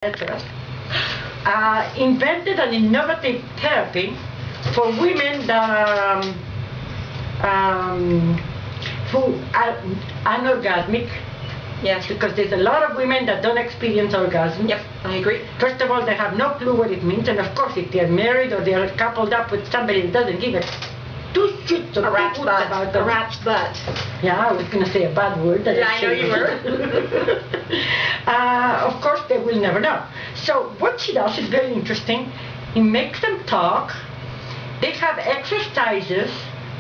invented an innovative therapy for women that are who are anorgasmic. Yes. Because there's a lot of women that don't experience orgasm. Yep, I agree. First of all, they have no clue what it means, and of course, if they're married or they're coupled up with somebody that doesn't give a two shits or A rat's two butt. about them. A rat's butt. Yeah, I was going to say a bad word. Yeah, I know you were. Of course, they will never know. So what she does is very interesting. It makes them talk. They have exercises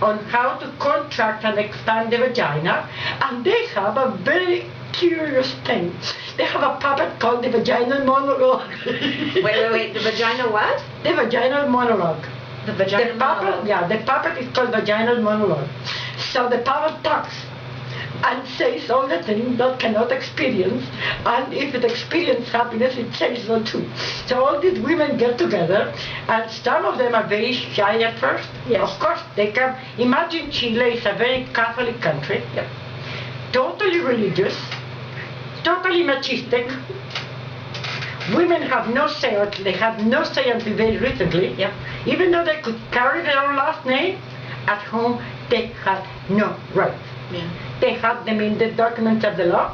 on how to contract and expand the vagina, and they have a very curious thing. They have a puppet called the vaginal monologue. Wait. The vagina what? The vaginal monologue. The vaginal monologue. Yeah, the puppet is called vaginal monologue. So the puppet talks and says all the things that cannot experience, and if it experiences happiness, it says so too. So all these women get together, and some of them are very shy at first. Yes. Of course, they come. Imagine Chile is a very Catholic country. Yep. Totally religious, totally machistic. Women have no say, they have no say until very recently. Yep. Even though they could carry their own last name, at home they had no right. Yeah. They had them in the documents of the law,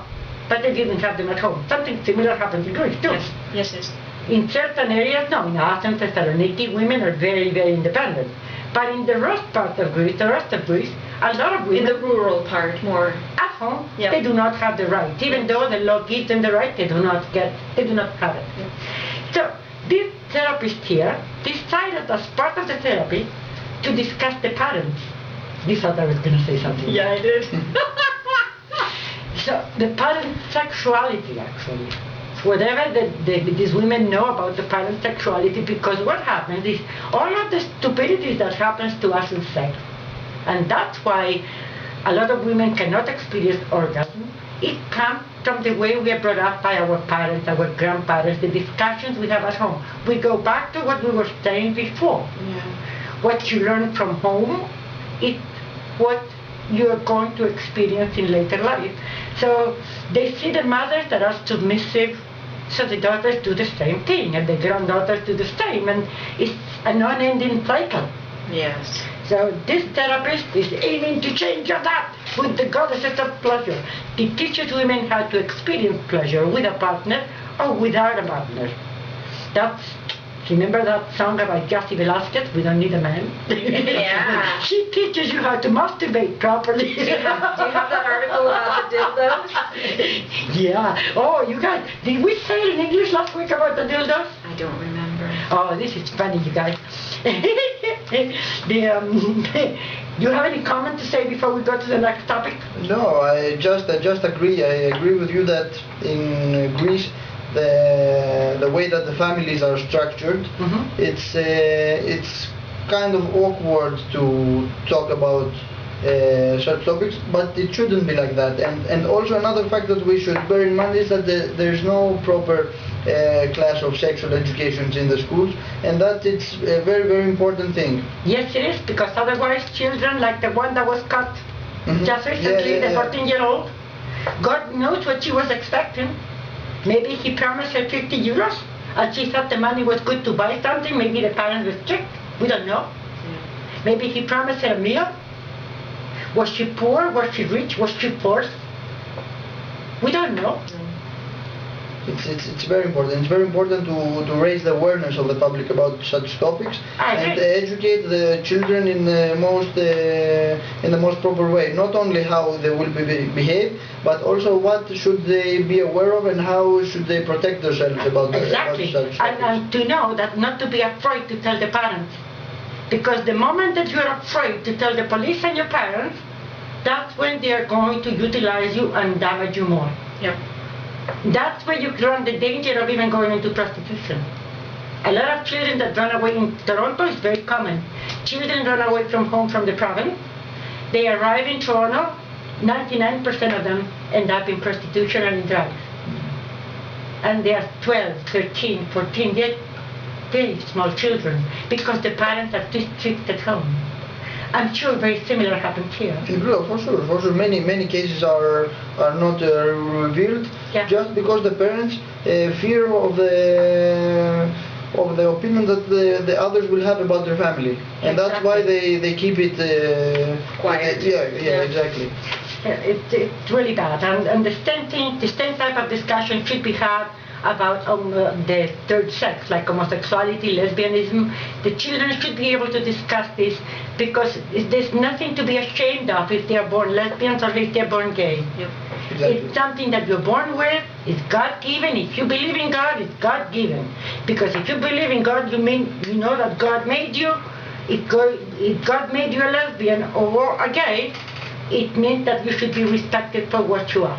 but they didn't have them at home. Something similar happens in Greece too. Yes. In certain areas, no, in Athens, Thessaloniki, women are very, very independent. But in the rest part of Greece, a lot of women... In the rural part, more... At home, Yep. they do not have the right. Even though the law gives them the right, they do not have it. Yep. So, this therapist here decided as part of the therapy to discuss the parents. You thought I was going to say something. Yeah, I did. So, the parent sexuality, actually. Whatever these women know about the parent sexuality, because what happens is all of the stupidities that happens to us in sex, and that's why a lot of women cannot experience orgasm. It comes from the way we are brought up by our parents, our grandparents, the discussions we have at home. We go back to what we were saying before. Yeah. What you learn from home is what you're going to experience in later life. So they see the mothers that are submissive, so the daughters do the same thing, and the granddaughters do the same, and it's an unending cycle. Yes. So this therapist is aiming to change that with the goddesses of pleasure. He teaches women how to experience pleasure with a partner or without a partner. Remember that song about Josy Velasquez, We Don't Need a Man? Yeah. She teaches you how to masturbate properly. Do you have that article about the dildos? Yeah. Oh, you guys, did we say in English last week about the dildos? I don't remember. Oh, this is funny, you guys. Do you have any comment to say before we go to the next topic? No, I just agree. I agree with you that in Greece, the way that the families are structured, it's kind of awkward to talk about such topics, but it shouldn't be like that. And also another fact that we should bear in mind is that there's no proper class of sexual education in the schools, and that it's a very, very important thing. Yes, it is, because otherwise children like the one that was cut just recently, the 14-year-old, God knows what she was expecting. Maybe he promised her 50 euros, and she thought the money was good to buy something. Maybe the parents were strict. We don't know. Maybe he promised her a meal. Was she poor? Was she rich? Was she poor? We don't know. It's very important. It's very important to raise the awareness of the public about such topics and educate the children in the most proper way. Not only how they will behave, but also what should they be aware of and how should they protect themselves about such topics. And to know that not to be afraid to tell the parents, because the moment that you're afraid to tell the police and your parents, that's when they are going to utilize you and damage you more. Yep. That's where you run the danger of even going into prostitution. A lot of children that run away in Toronto is very common. Children run away from home from the province. They arrive in Toronto, 99% of them end up in prostitution and in drugs. And they are 12, 13, 14, they're very small children because the parents are too strict at home. I'm sure very similar happens here. For sure. Many cases are not revealed just because the parents fear of the opinion that the others will have about their family, and that's why they keep it quiet. Exactly. It's really bad, and the same type of discussion should be had about the third sex, like homosexuality, lesbianism. The children should be able to discuss this, because there's nothing to be ashamed of if they are born lesbians or if they're born gay. Yep. Exactly. It's something that you're born with. It's God-given. If you believe in God, it's God-given. Because if you believe in God, you know that God made you. If God made you a lesbian or a gay, it means that you should be respected for what you are.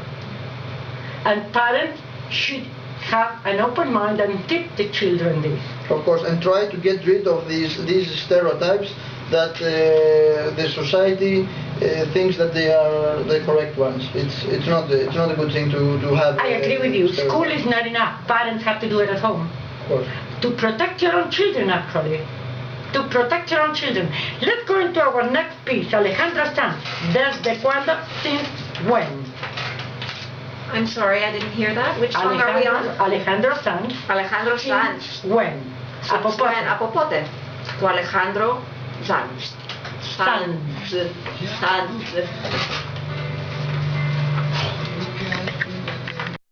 And parents should have an open mind and teach the children this. Of course, and try to get rid of these stereotypes that the society thinks that they are the correct ones. It's not a good thing to have. I agree with you. School is not enough. Parents have to do it at home. Of course. To protect your own children, actually. To protect your own children. Let's go into our next piece. Alejandro Sanz. Desde cuándo? Since when? I'm sorry, I didn't hear that. Which song are we on? Alejandro Sanz. Alejandro Sanz. When? Since when? Apopote. To Alejandro Sanz. Sanz.